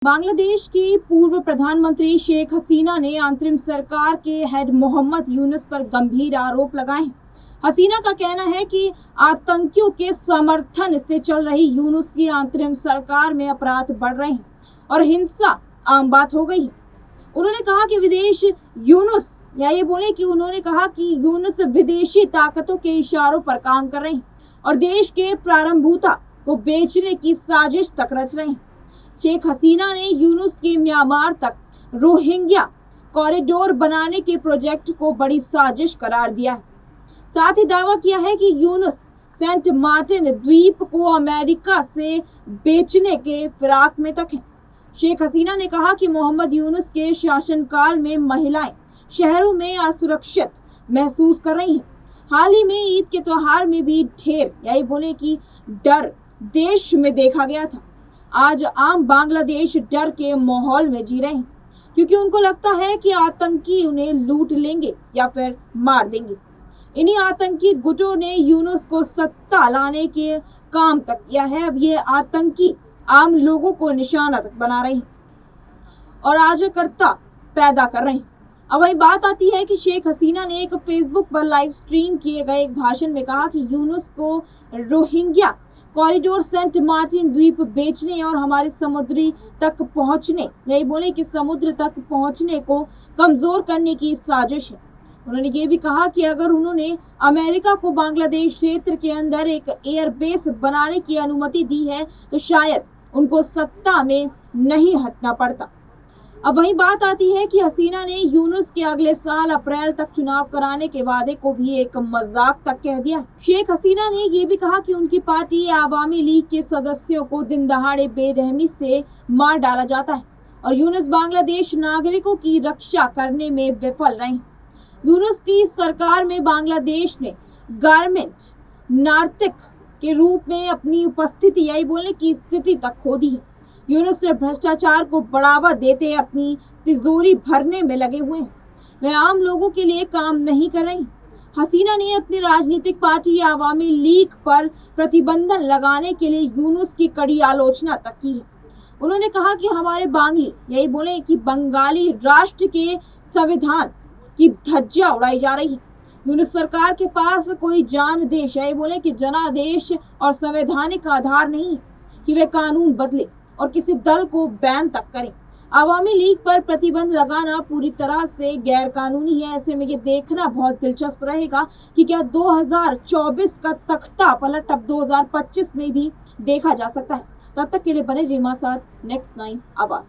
बांग्लादेश की पूर्व प्रधानमंत्री शेख हसीना ने अंतरिम सरकार के हेड मोहम्मद यूनुस पर गंभीर आरोप लगाए हैं। हसीना का कहना है कि आतंकियों के समर्थन से चल रही यूनुस की अंतरिम सरकार में अपराध बढ़ रहे हैं और हिंसा आम बात हो गई है। उन्होंने कहा कि यूनुस विदेशी ताकतों के इशारों पर काम कर रहे हैं और देश के प्रारंभुता को बेचने की साजिश तक रच रहे हैं। शेख हसीना ने यूनुस के म्यांमार तक रोहिंग्या कॉरिडोर बनाने के प्रोजेक्ट को बड़ी साजिश करार दिया है। साथ ही दावा किया है कि यूनुस सेंट मार्टिन द्वीप को अमेरिका से बेचने के फिराक में तक है। शेख हसीना ने कहा कि मोहम्मद यूनुस के शासनकाल में महिलाएं शहरों में असुरक्षित महसूस कर रही हैं। हाल ही में ईद के त्योहार में भी डर देश में देखा गया था। आज आम बांग्लादेश डर के माहौल में जी रहे हैं क्योंकि उनको लगता है कि आतंकी उन्हें लूट लेंगे या फिर मार देंगे। इन्हीं आतंकी गुटों ने यूनुस को सत्ता लाने के काम तक किया है। अब ये आतंकी आम लोगों को निशाना तक बना रहे हैं और अराजकता पैदा कर रहे हैं। अब वही बात आती है कि शेख हसीना ने एक फेसबुक पर लाइव स्ट्रीम किए गए एक भाषण में कहा कि यूनुस को रोहिंग्या कॉरिडोर सेंट मार्टिन द्वीप बेचने और हमारे समुद्र तक पहुंचने को कमजोर करने की साजिश है। उन्होंने ये भी कहा कि अगर उन्होंने अमेरिका को बांग्लादेश क्षेत्र के अंदर एक एयरबेस बनाने की अनुमति दी है तो शायद उनको सत्ता में नहीं हटना पड़ता। अब वही बात आती है कि हसीना ने यूनुस के अगले साल अप्रैल तक चुनाव कराने के वादे को भी एक मजाक तक कह दिया। शेख हसीना ने ये भी कहा कि उनकी पार्टी आवामी लीग के सदस्यों को दिन दहाड़े बेरहमी से मार डाला जाता है और यूनुस बांग्लादेश नागरिकों की रक्षा करने में विफल रहे। यूनुस की सरकार में बांग्लादेश ने गारमेंट नार्तिक के रूप में अपनी उपस्थिति की स्थिति तक खो दी है। यूनुस भ्रष्टाचार को बढ़ावा देते अपनी तिजोरी भरने में लगे हुए हैं। वे आम लोगों के लिए काम नहीं कर रही। हसीना ने अपनी राजनीतिक पार्टी आवामी लीग पर प्रतिबंध लगाने के लिए यूनुस की कड़ी आलोचना तक की है। उन्होंने कहा कि हमारे बंगाली राष्ट्र के संविधान की धज्जियां उड़ाई जा रही है। यूनुस सरकार के पास कोई जनादेश और संवैधानिक आधार नहीं है कि वे कानून बदले और किसी दल को बैन तक करें। आवामी लीग पर प्रतिबंध लगाना पूरी तरह से गैर कानूनी है। ऐसे में ये देखना बहुत दिलचस्प रहेगा कि क्या 2024 का तख्ता पलट अब 2025 में भी देखा जा सकता है। तब तक के लिए बने रहिए हमारे साथ नेक्स्ट 9 आवाज।